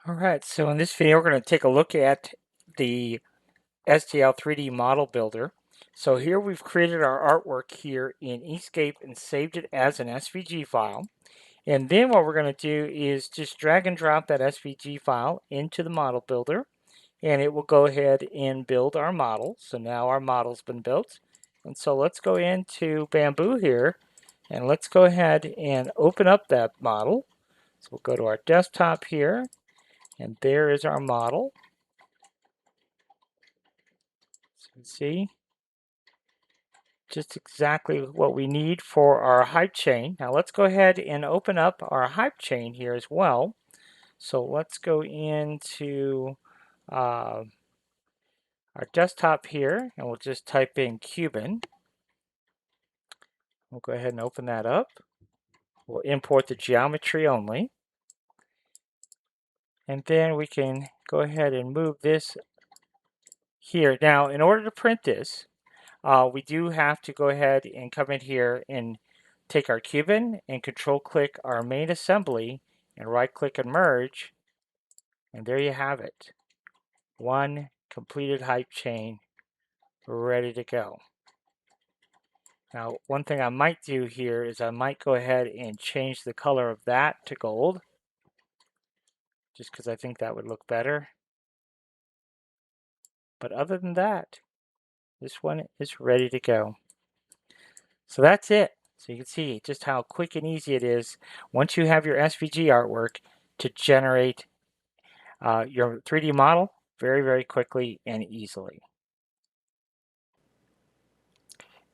All right, so in this video, we're going to take a look at the STL3D model builder. So here we've created our artwork here in Inkscape and saved it as an SVG file. And then what we're going to do is just drag and drop that SVG file into the model builder, and it will go ahead and build our model. So now our model's been built. And so let's go into Bamboo here, and let's go ahead and open up that model. So we'll go to our desktop here, and there is our model. So you can see just exactly what we need for our hype chain. Now let's go ahead and open up our hype chain here as well. So let's go into our desktop here, and we'll just type in Cuban. We'll go ahead and open that up. We'll import the geometry only. And then we can go ahead and move this here. Now, in order to print this, we do have to go ahead and come in here and take our Cuban and control click our main assembly and right click and merge, and there you have it. One completed hype chain ready to go. Now one thing I might do here is I might go ahead and change the color of that to gold, just because I think that would look better. But other than that, this one is ready to go. So that's it. So you can see just how quick and easy it is once you have your SVG artwork to generate your 3D model very, very quickly and easily.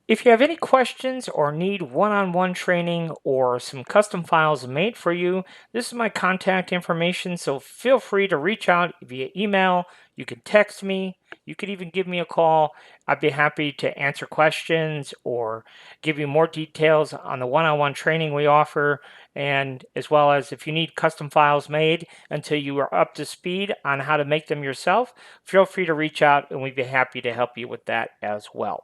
If you have any questions or need one-on-one training or some custom files made for you, this is my contact information, so feel free to reach out via email. You can text me. You could even give me a call. I'd be happy to answer questions or give you more details on the one-on-one training we offer, and as well as if you need custom files made until you are up to speed on how to make them yourself, feel free to reach out and we'd be happy to help you with that as well.